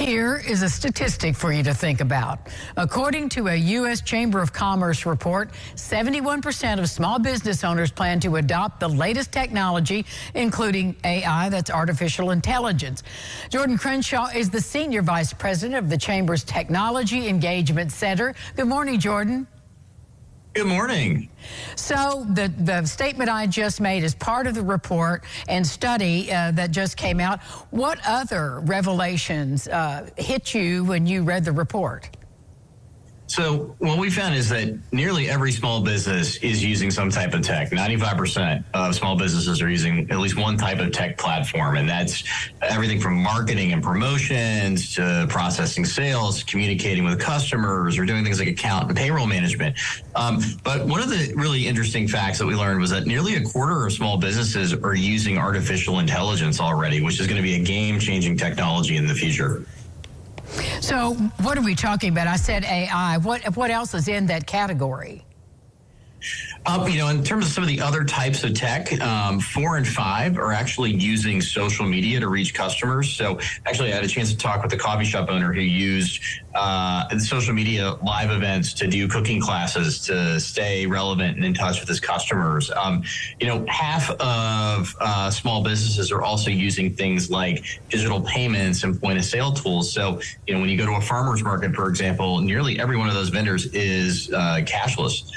Here is a statistic for you to think about. According to a U.S. Chamber of Commerce report, 71% of small business owners plan to adopt the latest technology, including AI, that's artificial intelligence. Jordan Crenshaw is the Senior Vice President of the Chamber's Technology Engagement Center. Good morning, Jordan. Good morning. So the statement I just made is part of the report and study that just came out. What other revelations hit you when you read the report? So what we found is that nearly every small business is using some type of tech. 95% of small businesses are using at least one type of tech platform, and that's everything from marketing and promotions to processing sales, communicating with customers, or doing things like account and payroll management. But one of the really interesting facts that we learned was that nearly a quarter of small businesses are using artificial intelligence already, which is going to be a game-changing technology in the future. So what are we talking about? I said AI. What else is in that category? In terms of some of the other types of tech, 4 in 5 are actually using social media to reach customers. So actually, I had a chance to talk with a coffee shop owner who used social media live events to do cooking classes to stay relevant and in touch with his customers. Half of small businesses are also using things like digital payments and point of sale tools. So, when you go to a farmer's market, for example, nearly every one of those vendors is cashless.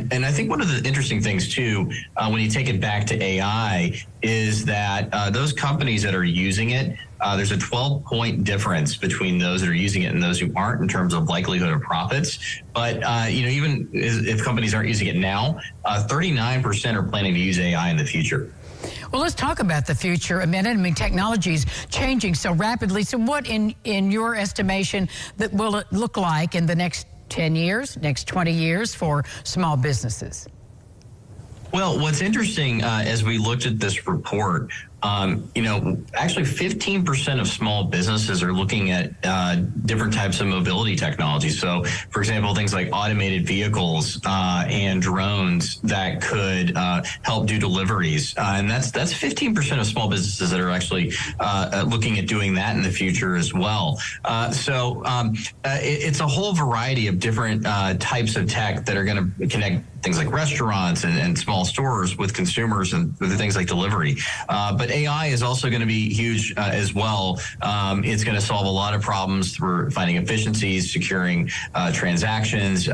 And I think one of the interesting things, too, when you take it back to AI, is that those companies that are using it, there's a 12-point difference between those that are using it and those who aren't in terms of likelihood of profits. But, even if companies aren't using it now, 39% are planning to use AI in the future. Well, let's talk about the future a minute. I mean, technology is changing so rapidly. So what, in your estimation, that will it look like in the next 10 years, next 20 years for small businesses? Well, what's interesting as we looked at this report, actually 15% of small businesses are looking at different types of mobility technology. So, for example, things like automated vehicles and drones that could help do deliveries. And that's 15% of small businesses that are actually looking at doing that in the future as well. So it's a whole variety of different types of tech that are going to connect things like restaurants and small stores with consumers and with things like delivery. But AI is also going to be huge as well. It's going to solve a lot of problems through finding efficiencies, securing transactions.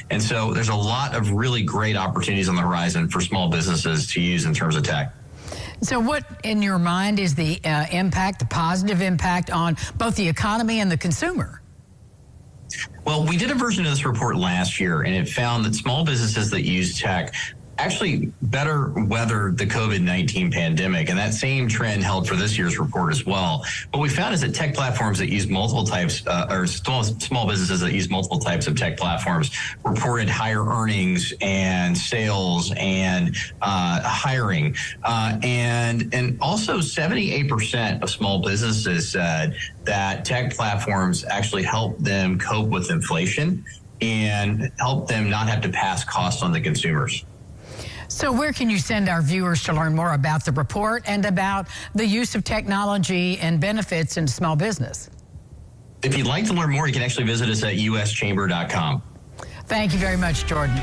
And so there's a lot of really great opportunities on the horizon for small businesses to use in terms of tech. So what, in your mind, is the impact, the positive impact on both the economy and the consumer? Well, we did a version of this report last year, and it found that small businesses that use tech actually better weathered the COVID-19 pandemic, and that same trend held for this year's report as well. What we found is that tech platforms that use multiple types, or small businesses that use multiple types of tech platforms reported higher earnings and sales and hiring. And also 78% of small businesses said that tech platforms actually help them cope with inflation and help them not have to pass costs on the consumers. So where can you send our viewers to learn more about the report and about the use of technology and benefits in small business? If you'd like to learn more, you can actually visit us at uschamber.com. Thank you very much, Jordan.